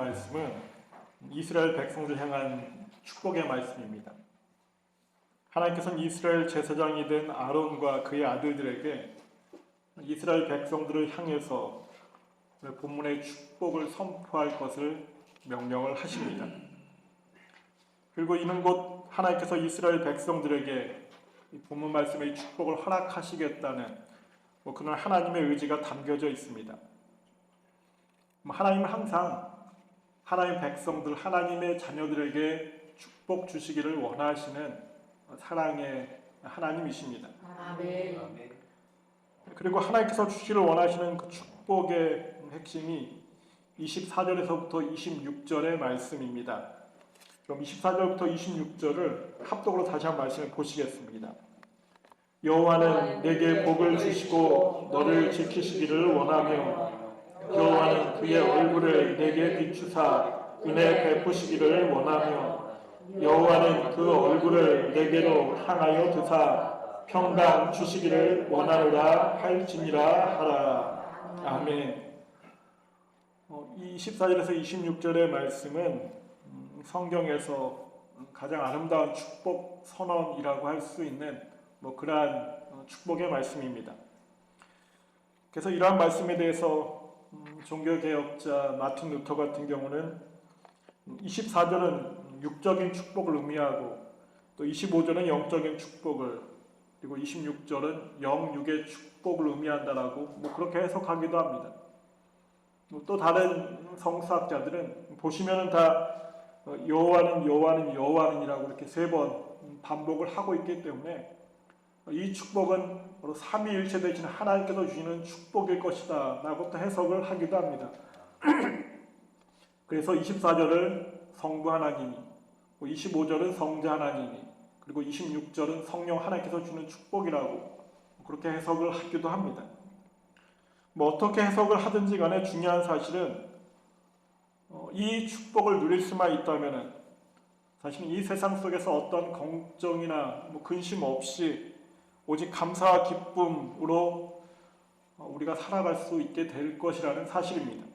말씀은 이스라엘 백성들 향한 축복의 말씀입니다. 하나님께서는 이스라엘 제사장이 된 아론과 그의 아들들에게 이스라엘 백성들을 향해서 본문의 축복을 선포할 것을 명령을 하십니다. 그리고 이는 곧 하나님께서 이스라엘 백성들에게 본문 말씀의 축복을 허락하시겠다는 그런 하나님의 의지가 담겨져 있습니다. 하나님은 항상 하나님 백성들, 하나님의 자녀들에게 축복 주시기를 원하시는 사랑의 하나님이십니다. 아멘. 그리고 하나님께서 주시기를 원하시는 그 축복의 핵심이 24절에서부터 26절의 말씀입니다. 그럼 24절부터 26절을 합독으로 다시 한 말씀을 보시겠습니다. 여호와는 내게 복을 주시고 너를 지키시기를 원하며 여호와는 그의 얼굴을 내게 비추사 은혜 베푸시기를 원하며 여호와는 그 얼굴을 내게로 향하여 드사 평강 주시기를 원하노라 할지니라 하라. 아멘. 24절에서 26절의 말씀은 성경에서 가장 아름다운 축복 선언이라고 할 수 있는 그러한 축복의 말씀입니다. 그래서 이러한 말씀에 대해서 종교개혁자 마틴 루터 같은 경우는 24절은 육적인 축복을 의미하고 또 25절은 영적인 축복을, 그리고 26절은 영육의 축복을 의미한다라고 그렇게 해석하기도 합니다. 또 다른 성수학자들은 보시면은 다 여호와는이라고 이렇게 3번 반복을 하고 있기 때문에 이 축복은 바로 삼위일체 되신 하나님께서 주시는 축복일 것이다 라고 또 해석을 하기도 합니다. 그래서 24절을 성부 하나님이, 25절은 성자 하나님이, 그리고 26절은 성령 하나님께서 주는 축복이라고 그렇게 해석을 하기도 합니다. 어떻게 해석을 하든지 간에 중요한 사실은 이 축복을 누릴 수만 있다면 사실은 이 세상 속에서 어떤 걱정이나 근심 없이 오직 감사와 기쁨으로 우리가 살아갈 수 있게 될 것이라는 사실입니다.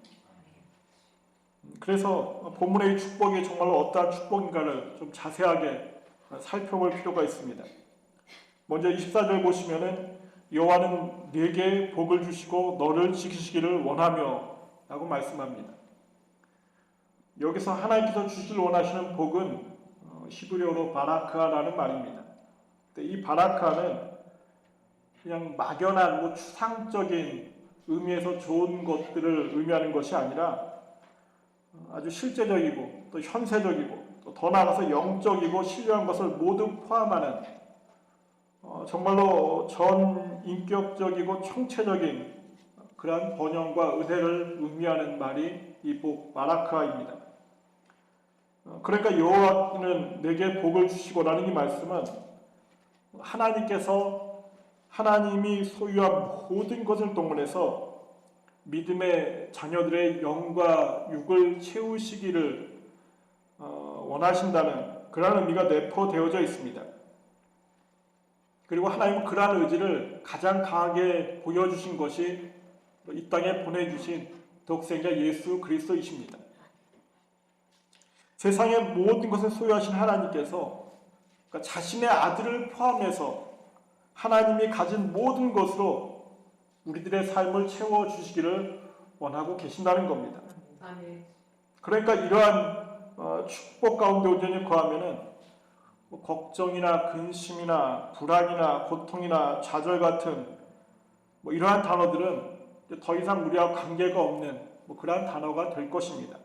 그래서 본문의 축복이 정말로 어떠한 축복인가를 좀 자세하게 살펴볼 필요가 있습니다. 먼저 24절 보시면은 여호와는 네게 복을 주시고 너를 지키시기를 원하며 라고 말씀합니다. 여기서 하나님께서 주시길 원하시는 복은 히브리어로 바라크아라는 말입니다. 이 바라크아는 그냥 막연한 추상적인 의미에서 좋은 것들을 의미하는 것이 아니라 아주 실제적이고 또 현세적이고 또 더 나아가서 영적이고 신령한 것을 모두 포함하는 정말로 전인격적이고 총체적인 그러한 번영과 은혜를 의미하는 말이 이 복 바라크아입니다. 그러니까 여호와는 내게 복을 주시고라는 이 말씀은 하나님이 소유한 모든 것을 동원해서 믿음의 자녀들의 영과 육을 채우시기를 원하신다는 그러한 의미가 내포되어져 있습니다. 그리고 하나님은 그러한 의지를 가장 강하게 보여주신 것이 이 땅에 보내주신 독생자 예수 그리스도이십니다. 세상의 모든 것을 소유하신 하나님께서 자신의 아들을 포함해서 하나님이 가진 모든 것으로 우리들의 삶을 채워주시기를 원하고 계신다는 겁니다. 아멘. 그러니까 이러한 축복 가운데 온전히 거하면은 걱정이나 근심이나 불안이나 고통이나 좌절 같은 이러한 단어들은 더 이상 우리와 관계가 없는 그러한 단어가 될 것입니다.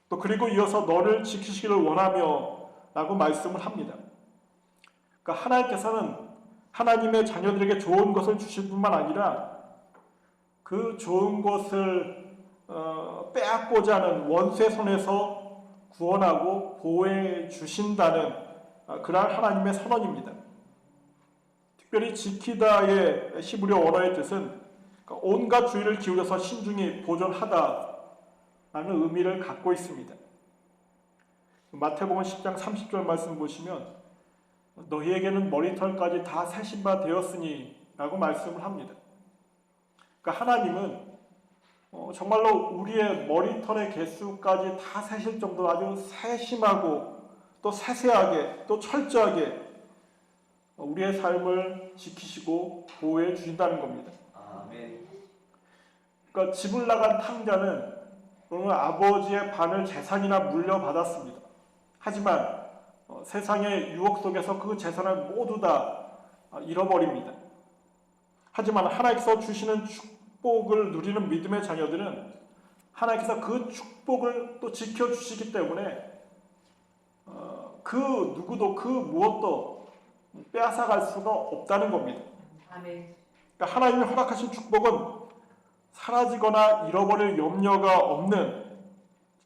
또 그리고 이어서 너를 지키시기를 원하며 라고 말씀을 합니다. 그러니까 하나님께서는 하나님의 자녀들에게 좋은 것을 주실 뿐만 아니라 그 좋은 것을 빼앗고자 하는 원수의 손에서 구원하고 보호해 주신다는 그러한 하나님의 선언입니다. 특별히 지키다의 히브리어 원어의 뜻은 온갖 주의를 기울여서 신중히 보존하다라는 의미를 갖고 있습니다. 마태복음 10장 30절 말씀 보시면 너희에게는 머리털까지 다 세신 바 되었으니 라고 말씀을 합니다. 그러니까 하나님은 정말로 우리의 머리털의 개수까지 다 세실 정도로 아주 세심하고 또 세세하게 또 철저하게 우리의 삶을 지키시고 보호해 주신다는 겁니다. 아멘. 그러니까 집을 나간 탕자는 오늘 아버지의 반을 재산이나 물려받았습니다. 하지만 세상의 유혹 속에서 그 재산을 모두 다 잃어버립니다. 하지만 하나님께서 주시는 축복을 누리는 믿음의 자녀들은 하나님께서 그 축복을 또 지켜주시기 때문에 그 누구도 그 무엇도 빼앗아갈 수가 없다는 겁니다. 아멘. 그러니까 하나님이 허락하신 축복은 사라지거나 잃어버릴 염려가 없는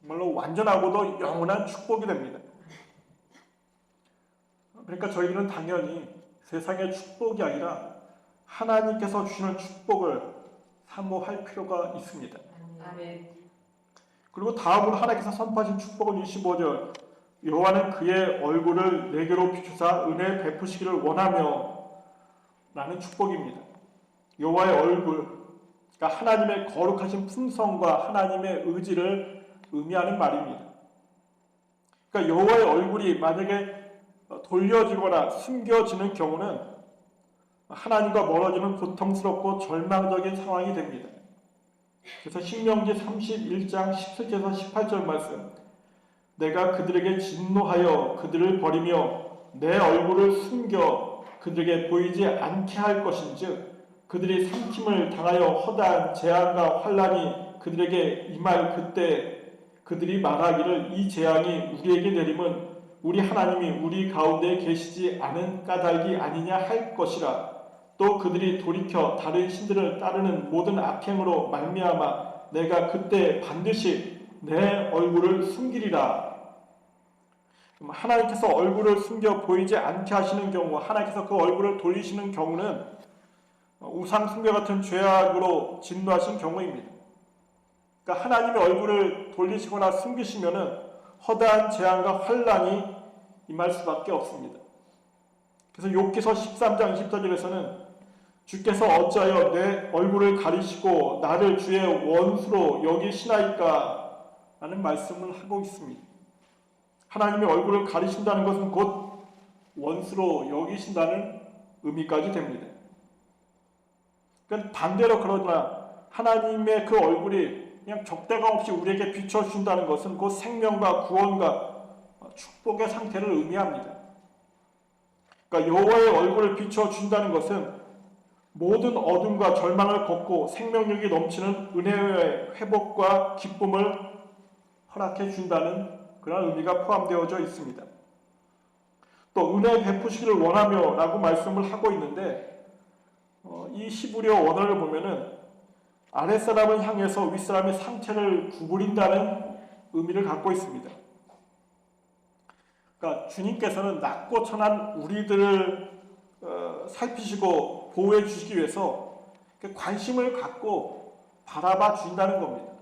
정말로 완전하고도 영원한 축복이 됩니다. 그러니까 저희들은 당연히 세상의 축복이 아니라 하나님께서 주시는 축복을 사모할 필요가 있습니다. 아멘. 그리고 다음으로 하나님께서 선포하신 축복은 25절 여호와는 그의 얼굴을 내게로 비추사 은혜 베푸시기를 원하며 라는 축복입니다. 여호와의 얼굴, 그러니까 하나님의 거룩하신 품성과 하나님의 의지를 의미하는 말입니다. 그러니까 여호와의 얼굴이 만약에 돌려지거나 숨겨지는 경우는 하나님과 멀어지는 고통스럽고 절망적인 상황이 됩니다. 그래서 신명기 31장 17절에서 18절 말씀 내가 그들에게 진노하여 그들을 버리며 내 얼굴을 숨겨 그들에게 보이지 않게 할 것인즉 그들이 삼킴을 당하여 허다한 재앙과 환난이 그들에게 임할 그때 그들이 말하기를 이 재앙이 우리에게 내림은 우리 하나님이 우리 가운데 계시지 않은 까닭이 아니냐 할 것이라. 또 그들이 돌이켜 다른 신들을 따르는 모든 악행으로 말미암아 내가 그때 반드시 내 얼굴을 숨기리라. 하나님께서 얼굴을 숨겨 보이지 않게 하시는 경우, 하나님께서 그 얼굴을 돌리시는 경우는 우상 숭배 같은 죄악으로 진노하신 경우입니다. 그러니까 하나님의 얼굴을 돌리시거나 숨기시면은 허다한 재앙과 환난이 임할 수밖에 없습니다. 그래서 욥기서 13장 24절에서는 주께서 어찌하여 내 얼굴을 가리시고 나를 주의 원수로 여기시나이까 라는 말씀을 하고 있습니다. 하나님의 얼굴을 가리신다는 것은 곧 원수로 여기신다는 의미까지 됩니다. 그러니까 반대로 그러나 하나님의 그 얼굴이 그냥 적대감 없이 우리에게 비춰주신다는 것은 곧 생명과 구원과 축복의 상태를 의미합니다. 그러니까 여호와의 얼굴을 비춰준다는 것은 모든 어둠과 절망을 걷고 생명력이 넘치는 은혜의 회복과 기쁨을 허락해 준다는 그런 의미가 포함되어져 있습니다. 또 은혜 베푸시기를 원하며 라고 말씀을 하고 있는데 이 히브리어 원어를 보면은 아랫사람을 향해서 윗사람의 상체를 구부린다는 의미를 갖고 있습니다. 그러니까 주님께서는 낮고 천한 우리들을 살피시고 보호해 주시기 위해서 관심을 갖고 바라봐 주신다는 겁니다.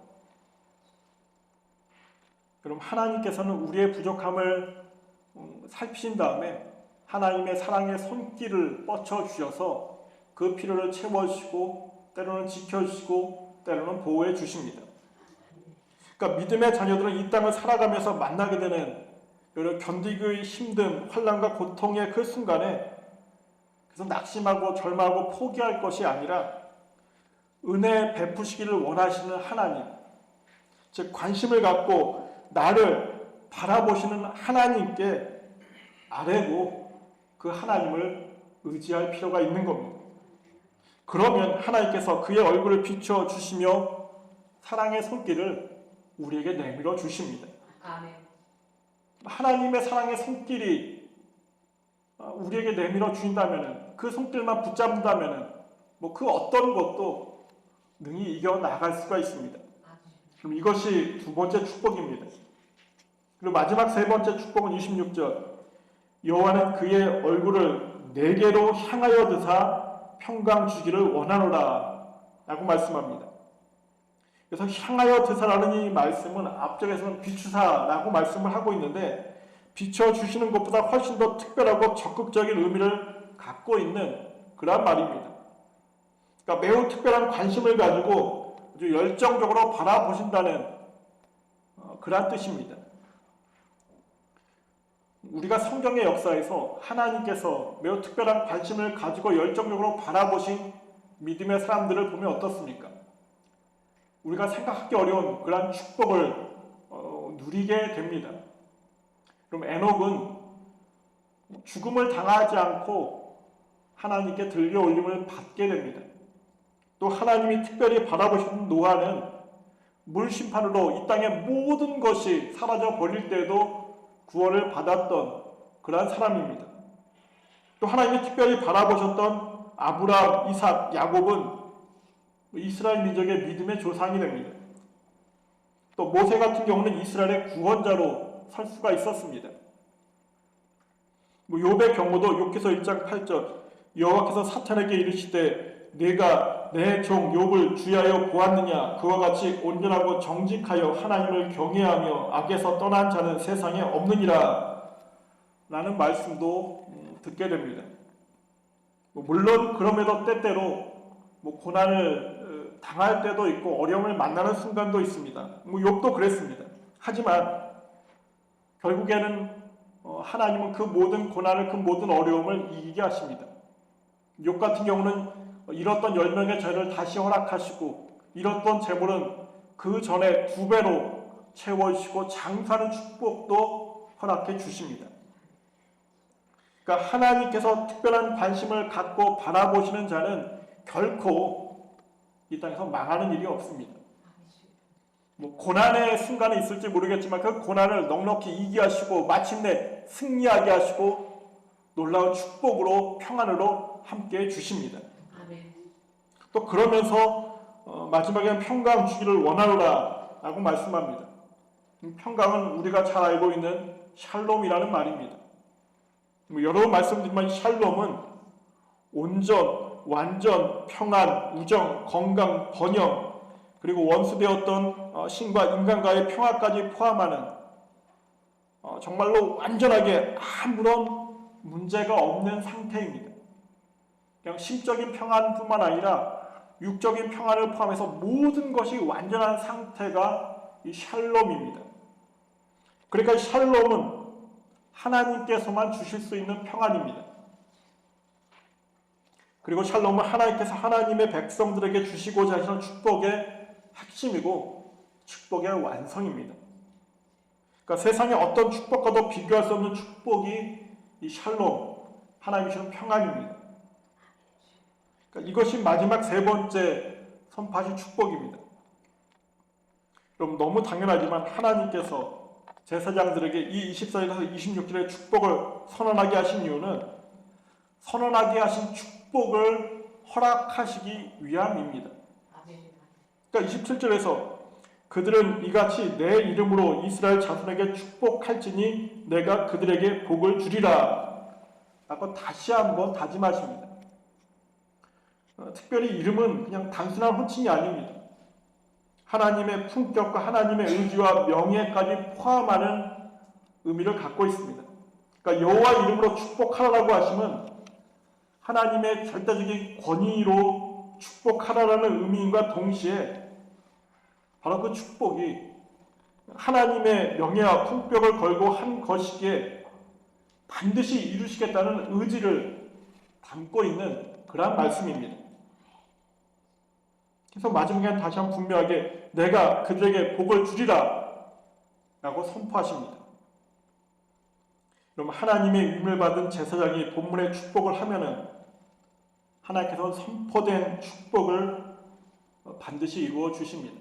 그럼 하나님께서는 우리의 부족함을 살피신 다음에 하나님의 사랑의 손길을 뻗쳐 주셔서 그 필요를 채워주시고 때로는 지켜주시고 때로는 보호해 주십니다. 그러니까 믿음의 자녀들은 이 땅을 살아가면서 만나게 되는 여러 견디기 힘든 환난과 고통의 그 순간에 그래서 낙심하고 절망하고 포기할 것이 아니라 은혜 베푸시기를 원하시는 하나님, 즉 관심을 갖고 나를 바라보시는 하나님께 아뢰고 그 하나님을 의지할 필요가 있는 겁니다. 그러면 하나님께서 그의 얼굴을 비춰 주시며 사랑의 손길을 우리에게 내밀어 주십니다. 아멘. 하나님의 사랑의 손길이 우리에게 내밀어 주신다면 그 손길만 붙잡는다면 그 어떤 것도 능히 이겨 나갈 수가 있습니다. 그럼 이것이 두 번째 축복입니다. 그리고 마지막 세 번째 축복은 26절 여호와는 그의 얼굴을 내게로 향하여 드사 평강 주기를 원하노라 라고 말씀합니다. 그래서 향하여 드사라는 이 말씀은 앞쪽에서는 비추사라고 말씀을 하고 있는데 비춰주시는 것보다 훨씬 더 특별하고 적극적인 의미를 갖고 있는 그런 말입니다. 그러니까 매우 특별한 관심을 가지고 아주 열정적으로 바라보신다는 그러한 뜻입니다. 우리가 성경의 역사에서 하나님께서 매우 특별한 관심을 가지고 열정적으로 바라보신 믿음의 사람들을 보면 어떻습니까? 우리가 생각하기 어려운 그러한 축복을 누리게 됩니다. 그럼 에녹은 죽음을 당하지 않고 하나님께 들려올림을 받게 됩니다. 또 하나님이 특별히 바라보시는 노아는 물심판으로 이 땅의 모든 것이 사라져 버릴 때에도 구원을 받았던 그러한 사람입니다. 또 하나님이 특별히 바라보셨던 아브라함, 이삭, 야곱은 이스라엘 민족의 믿음의 조상이 됩니다. 또 모세 같은 경우는 이스라엘의 구원자로 설 수가 있었습니다. 욥의 경우도 욥기서 1장 8절 여호와께서 사탄에게 이르시되 내가 내 종 욥을 주의하여 보았느냐 그와 같이 온전하고 정직하여 하나님을 경외하며 악에서 떠난 자는 세상에 없느니라 라는 말씀도 듣게 됩니다. 물론 그럼에도 때때로 고난을 당할 때도 있고 어려움을 만나는 순간도 있습니다. 욥도 그랬습니다. 하지만 결국에는 하나님은 그 모든 고난을 그 모든 어려움을 이기게 하십니다. 욥 같은 경우는 잃었던 10명의 죄를 다시 허락하시고 잃었던 재물은 그 전에 2배로 채워주시고 장수하는 축복도 허락해 주십니다. 그러니까 하나님께서 특별한 관심을 갖고 바라보시는 자는 결코 이 땅에서 망하는 일이 없습니다. 고난의 순간이 있을지 모르겠지만 그 고난을 넉넉히 이기게 하시고 마침내 승리하게 하시고 놀라운 축복으로 평안으로 함께해 주십니다. 또 그러면서 마지막에는 평강 주기를 원하노라 라고 말씀합니다. 평강은 우리가 잘 알고 있는 샬롬이라는 말입니다. 여러 번 말씀드리지만 샬롬은 온전, 완전, 평안, 우정, 건강, 번영 그리고 원수되었던 신과 인간과의 평화까지 포함하는 정말로 완전하게 아무런 문제가 없는 상태입니다. 그냥 심적인 평안뿐만 아니라 육적인 평안을 포함해서 모든 것이 완전한 상태가 이 샬롬입니다. 그러니까 샬롬은 하나님께서만 주실 수 있는 평안입니다. 그리고 샬롬은 하나님께서 하나님의 백성들에게 주시고자 하시는 축복의 핵심이고 축복의 완성입니다. 그러니까 세상의 어떤 축복과도 비교할 수 없는 축복이 이 샬롬, 하나님이 주는 평안입니다. 그러니까 이것이 마지막 3번째 선포하신 축복입니다. 그럼 너무 당연하지만 하나님께서 제사장들에게 이 24절에서 26절의 축복을 선언하게 하신 이유는 선언하게 하신 축복을 허락하시기 위함입니다. 그러니까 27절에서 그들은 이같이 내 이름으로 이스라엘 자손에게 축복할지니 내가 그들에게 복을 주리라 라고 다시 한번 다짐하십니다. 특별히 이름은 그냥 단순한 호칭이 아닙니다. 하나님의 품격과 하나님의 의지와 명예까지 포함하는 의미를 갖고 있습니다. 그러니까 여호와 이름으로 축복하라고 하시면 하나님의 절대적인 권위로 축복하라라는 의미인과 동시에 바로 그 축복이 하나님의 명예와 품격을 걸고 한 것이기에 반드시 이루시겠다는 의지를 담고 있는 그러한 말씀입니다. 그래서 마지막에 다시 한번 분명하게 내가 그들에게 복을 주리라 라고 선포하십니다. 그럼 하나님의 위임을 받은 제사장이 본문의 축복을 하면은 하나님께서 선포된 축복을 반드시 이루어 주십니다.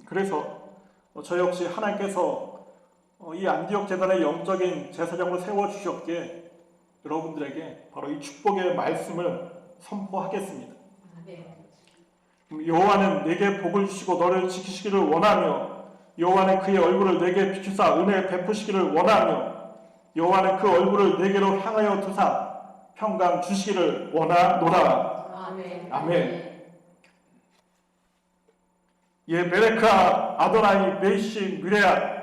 그래서 저 역시 하나님께서 이 안디옥 제단의 영적인 제사장을 세워주셨기에 여러분들에게 바로 이 축복의 말씀을 선포하겠습니다. 여호와는 내게 복을 주시고 너를 지키시기를 원하며 여호와는 그의 얼굴을 내게 비추사 은혜 베푸시기를 원하며 여호와는 그 얼굴을 내게로 향하여 두사 평강 주시기를 원하노라. 아멘. 예 베레카 아도나이 메이시 미레아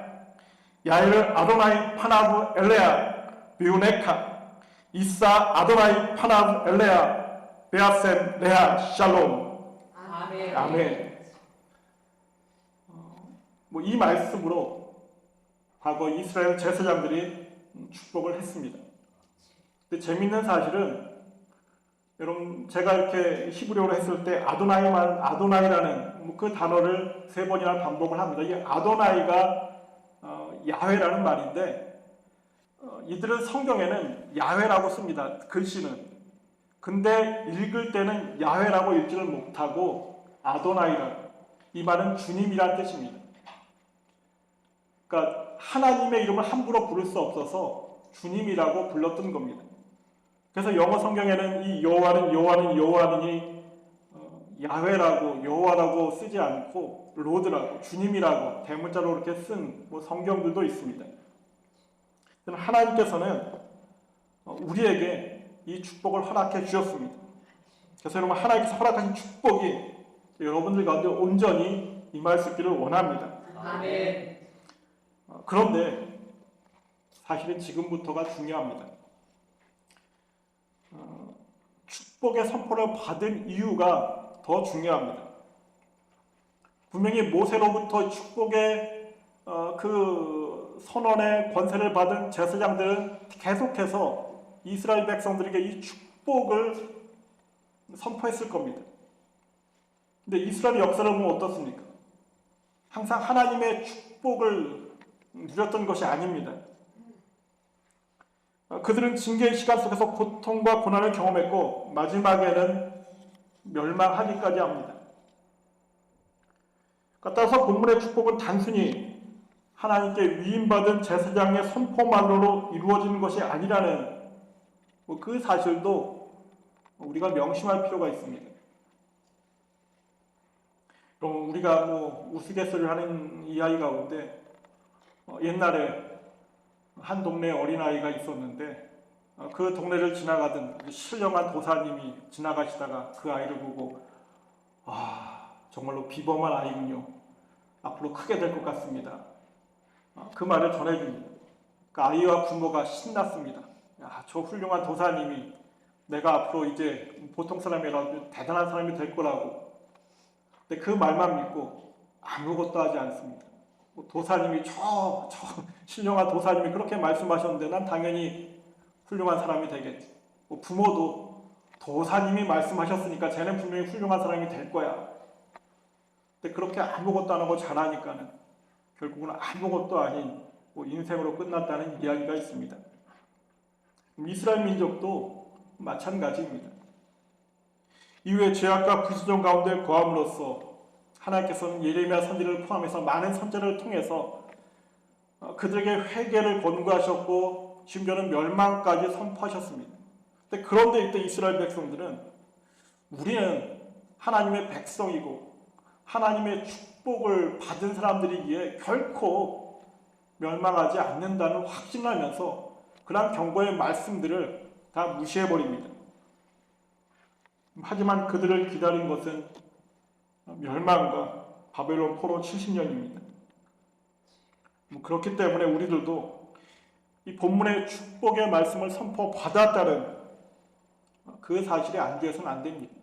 야일 아도나이 파나브 엘레아 비우네카 이사 아도나이 파나브 엘레아 베아셈 레아 샬롬. 아멘. 아멘. 뭐 이 말씀으로 과거 이스라엘 제사장들이 축복을 했습니다. 근데 재밌는 사실은 여러분 제가 이렇게 히브리어로 했을 때 아도나이라는 그 단어를 3번이나 반복을 합니다. 이 아도나이가 야훼라는 말인데 이들은 성경에는 야훼라고 씁니다. 글씨는. 근데 읽을 때는 야훼라고 읽지를 못하고 아도나이라, 이 말은 주님이란 뜻입니다. 그러니까 하나님의 이름을 함부로 부를 수 없어서 주님이라고 불렀던 겁니다. 그래서 영어 성경에는 이 여호와는이 야훼라고 여호와라고 쓰지 않고 로드라고 주님이라고 대문자로 이렇게 쓴 성경들도 있습니다. 하나님께서는 우리에게 이 축복을 허락해 주셨습니다. 그래서 여러분 하나님께서 허락하신 축복이 여러분들 가운데 온전히 임할 수 있기를 원합니다. 아멘. 그런데 사실은 지금부터가 중요합니다. 축복의 선포를 받은 이유가 더 중요합니다. 분명히 모세로부터 축복의 그 선언의 권세를 받은 제사장들은 계속해서 이스라엘 백성들에게 이 축복을 선포했을 겁니다. 근데 이스라엘 역사를 보면 어떻습니까? 항상 하나님의 축복을 누렸던 것이 아닙니다. 그들은 징계의 시간 속에서 고통과 고난을 경험했고 마지막에는 멸망하기까지 합니다. 따라서 본문의 축복은 단순히 하나님께 위임받은 제사장의 선포만으로 이루어지는 것이 아니라는 그 사실도 우리가 명심할 필요가 있습니다. 그럼 우리가 우스갯소리를 하는 이야기 가운데 옛날에 한 동네에 어린아이가 있었는데 그 동네를 지나가던 신령한 도사님이 지나가시다가 그 아이를 보고 정말로 비범한 아이군요. 앞으로 크게 될 것 같습니다. 그 말을 전해줍니다. 그 아이와 부모가 신났습니다. 저 훌륭한 도사님이 내가 앞으로 이제 보통 사람이라도 대단한 사람이 될 거라고. 근데 그 말만 믿고 아무것도 하지 않습니다. 도사님이 저 신령한 도사님이 그렇게 말씀하셨는데 난 당연히 훌륭한 사람이 되겠지. 부모도 도사님이 말씀하셨으니까 쟤는 분명히 훌륭한 사람이 될 거야. 근데 그렇게 아무것도 안 하고 잘하니까는 결국은 아무것도 아닌 인생으로 끝났다는 이야기가 있습니다. 이스라엘 민족도 마찬가지입니다. 이후에 죄악과 불순종 가운데 거함으로써 하나님께서는 예레미야 선지자를 포함해서 많은 선지자를 통해서 그들에게 회개를 권고하셨고 심지어는 멸망까지 선포하셨습니다. 그런데 이때 이스라엘 백성들은 우리는 하나님의 백성이고 하나님의 축복을 받은 사람들이기에 결코 멸망하지 않는다는 확신을 하면서 그러한 경고의 말씀들을 다 무시해버립니다. 하지만 그들을 기다린 것은 멸망과 바벨론 포로 70년입니다. 그렇기 때문에 우리들도 이 본문의 축복의 말씀을 선포받았다는 그 사실에 안주해서는 안 됩니다.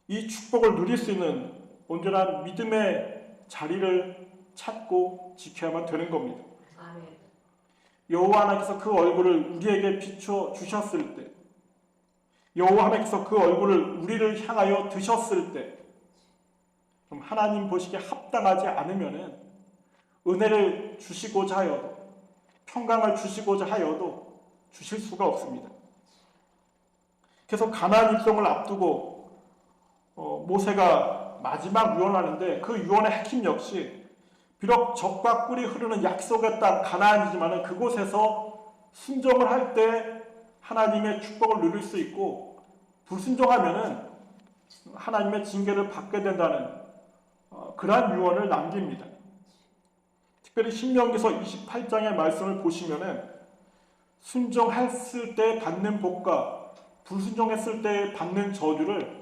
이 축복을 누릴 수 있는 온전한 믿음의 자리를 찾고 지켜야만 되는 겁니다. 아멘. 여호와 하나님께서 그 얼굴을 우리에게 비춰 주셨을 때, 여호와 하나님께서 그 얼굴을 우리를 향하여 드셨을 때, 그럼 하나님 보시기에 합당하지 않으면은 은혜를 주시고자 하여도 평강을 주시고자 하여도 주실 수가 없습니다. 그래서 가나안 입성을 앞두고 모세가 마지막 유언하는데 그 유언의 핵심 역시 비록 젖과 꿀이 흐르는 약속의 땅 가나안이지만 그곳에서 순종을 할 때 하나님의 축복을 누릴 수 있고 불순종하면은 하나님의 징계를 받게 된다는 그러한 유언을 남깁니다. 특별히 신명기서 28장의 말씀을 보시면은 순종했을 때 받는 복과 불순종했을 때 받는 저주를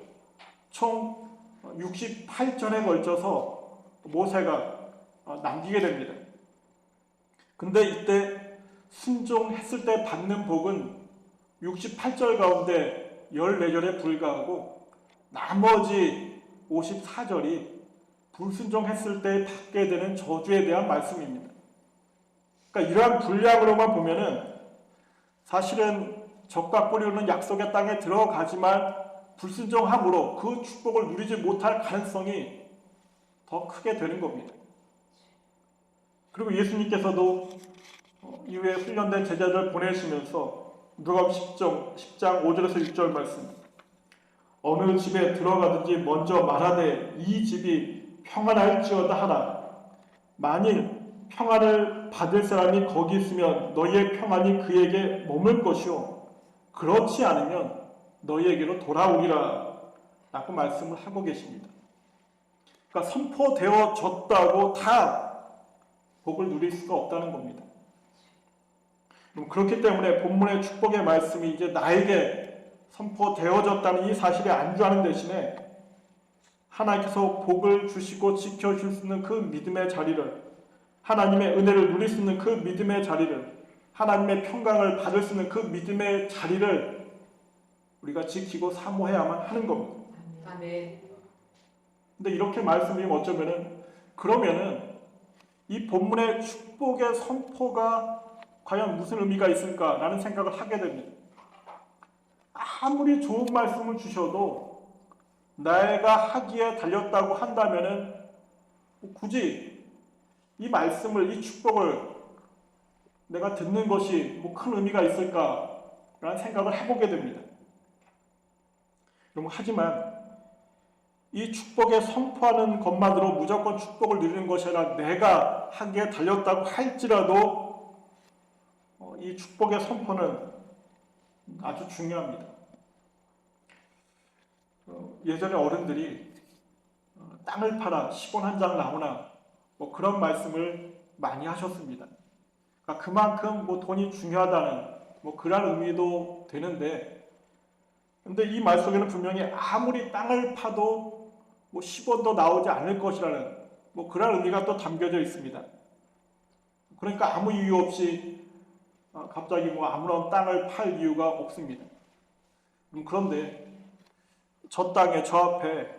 총 68절에 걸쳐서 모세가 남기게 됩니다. 근데 이때 순종했을 때 받는 복은 68절 가운데 14절에 불과하고 나머지 54절이 불순종했을 때 받게 되는 저주에 대한 말씀입니다. 그러니까 이러한 분량으로만 보면은 사실은 적과 꿀이 약속의 땅에 들어가지만 불순종함으로 그 축복을 누리지 못할 가능성이 더 크게 되는 겁니다. 그리고 예수님께서도 이후에 훈련된 제자들을 보내시면서 누가복음 10장 5절에서 6절 말씀, 어느 집에 들어가든지 먼저 말하되 이 집이 평안할지어다 하라. 만일 평안을 받을 사람이 거기 있으면 너희의 평안이 그에게 머물 것이요 그렇지 않으면 너희에게로 돌아오리라 라고 말씀을 하고 계십니다. 그러니까 선포되어졌다고 다 복을 누릴 수가 없다는 겁니다. 그렇기 때문에 본문의 축복의 말씀이 이제 나에게 선포되어졌다는 이 사실에 안주하는 대신에 하나님께서 복을 주시고 지켜줄 수 있는 그 믿음의 자리를, 하나님의 은혜를 누릴 수 있는 그 믿음의 자리를, 하나님의 평강을 받을 수 있는 그 믿음의 자리를 우리가 지키고 사모해야만 하는 겁니다. 아멘. 근데 이렇게 말씀드리면 어쩌면은 그러면은 이 본문의 축복의 선포가 과연 무슨 의미가 있을까라는 생각을 하게 됩니다. 아무리 좋은 말씀을 주셔도 내가 하기에 달렸다고 한다면은 굳이 이 말씀을, 이 축복을 내가 듣는 것이 큰 의미가 있을까라는 생각을 해보게 됩니다. 하지만 이 축복에 선포하는 것만으로 무조건 축복을 누리는 것이 아니라 내가 하기에 달렸다고 할지라도 이 축복의 선포는 아주 중요합니다. 예전에 어른들이 땅을 팔아 10원 한 장 나오나 그런 말씀을 많이 하셨습니다. 그러니까 그만큼 돈이 중요하다는 그런 의미도 되는데, 근데 이 말 속에는 분명히 아무리 땅을 파도 10원도 나오지 않을 것이라는 그런 의미가 또 담겨져 있습니다. 그러니까 아무 이유 없이 갑자기 아무런 땅을 팔 이유가 없습니다. 그런데 저 땅에, 저 앞에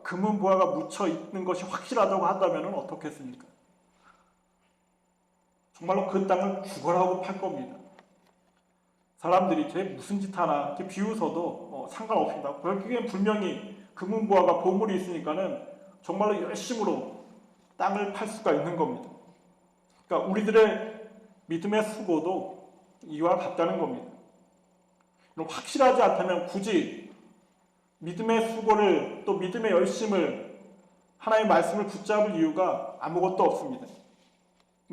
금은보화가 묻혀 있는 것이 확실하다고 한다면 어떻겠습니까? 정말로 그 땅을 죽어라고 팔 겁니다. 사람들이 쟤 무슨 짓 하나 이렇게 비웃어도 상관없습니다. 결국엔 분명히 금은보화가 보물이 있으니까는 정말로 열심으로 땅을 팔 수가 있는 겁니다. 그러니까 우리들의 믿음의 수고도 이와 같다는 겁니다. 그럼 확실하지 않다면 굳이 믿음의 수고를, 또 믿음의 열심을, 하나님의 말씀을 붙잡을 이유가 아무것도 없습니다.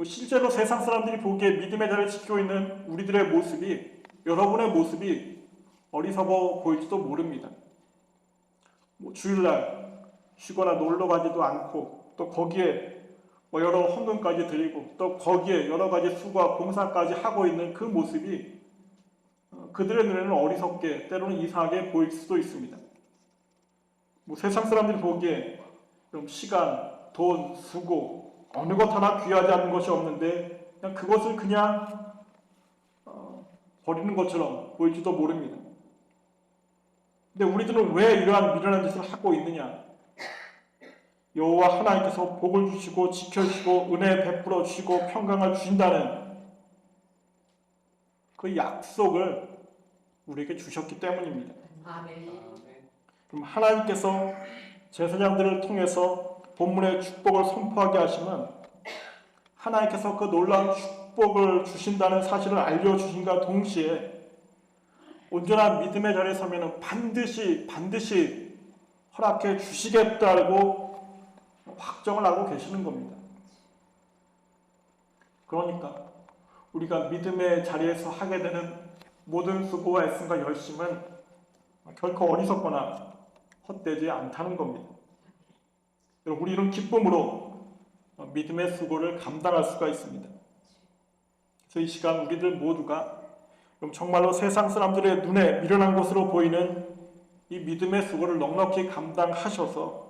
실제로 세상 사람들이 보기에 믿음의 자리를 지키고 있는 우리들의 모습이, 여러분의 모습이 어리석어 보일지도 모릅니다. 주일날 쉬거나 놀러 가지도 않고, 또 거기에 여러 헌금까지 드리고, 또 거기에 여러 가지 수고와 봉사까지 하고 있는 그 모습이 그들의 눈에는 어리석게, 때로는 이상하게 보일 수도 있습니다. 세상 사람들이 보기에 좀 시간, 돈, 수고 어느 것 하나 귀하지 않은 것이 없는데 그냥 그것을 그냥 버리는 것처럼 보일지도 모릅니다. 근데 우리들은 왜 이러한 미련한 짓을 하고 있느냐? 여호와 하나님께서 복을 주시고 지켜주시고 은혜 베풀어 주시고 평강을 주신다는 그 약속을 우리에게 주셨기 때문입니다. 아멘. 그럼 하나님께서 제사장들을 통해서 본문의 축복을 선포하게 하시면 하나님께서 그 놀라운 축복을 주신다는 사실을 알려주신과 동시에 온전한 믿음의 자리에 서면 반드시 허락해 주시겠다고 확정을 하고 계시는 겁니다. 그러니까 우리가 믿음의 자리에서 하게 되는 모든 수고와 애씀과 열심은 결코 어리석거나 헛되지 않다는 겁니다. 우리 이런 기쁨으로 믿음의 수고를 감당할 수가 있습니다. 그래서 이 시간 우리들 모두가 정말로 세상 사람들의 눈에 미련한 것으로 보이는 이 믿음의 수고를 넉넉히 감당하셔서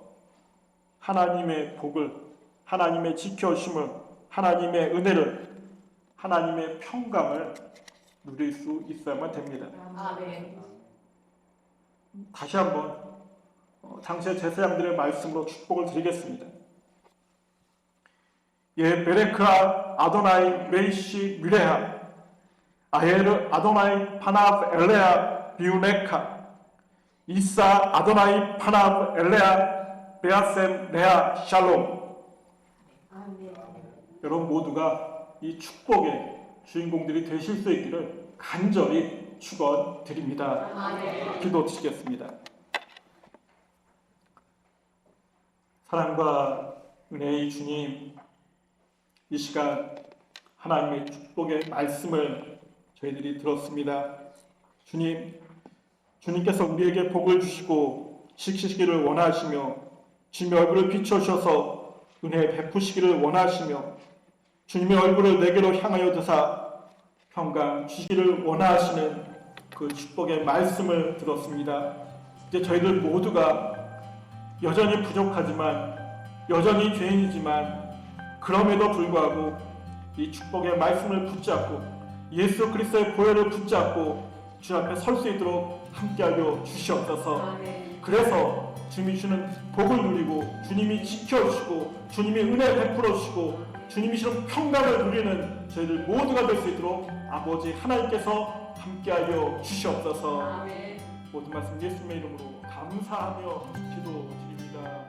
하나님의 복을, 하나님의 지켜주심을, 하나님의 은혜를, 하나님의 평강을 누릴 수 있어야만 됩니다. 아멘. 다시 한번 당시의 제사장들의 말씀으로 축복을 드리겠습니다. 예 베레크아 아도나이 메이시 미레하 아헤르 아도나이 파나브 엘레아 비우네카 이사 아도나이 파나브 엘레아 베아셈 레아 샬롬. 아멘. 여러분 모두가 이 축복의 주인공들이 되실 수 있기를 간절히 축원드립니다. 아멘. 기도드리겠습니다. 사랑과 은혜의 주님, 이 시간 하나님의 축복의 말씀을 저희들이 들었습니다. 주님께서 우리에게 복을 주시고 지키시기를 원하시며 주님의 얼굴을 비춰주셔서 은혜 베푸시기를 원하시며 주님의 얼굴을 내게로 향하여 드사 평강 주시기를 원하시는 그 축복의 말씀을 들었습니다. 이제 저희들 모두가 여전히 부족하지만 여전히 죄인이지만 그럼에도 불구하고 이 축복의 말씀을 붙잡고 예수 그리스도의 보혈을 붙잡고 주 앞에 설 수 있도록 함께하여 주시옵소서. 아멘. 그래서 주님이 주는 복을 누리고 주님이 지켜주시고 주님이 은혜 베풀어 주시고 주님이 주는 평강을 누리는 저희들 모두가 될 수 있도록 아버지 하나님께서 함께하여 주시옵소서. 아멘. 모든 말씀 예수님의 이름으로 감사하며 기도드립니다.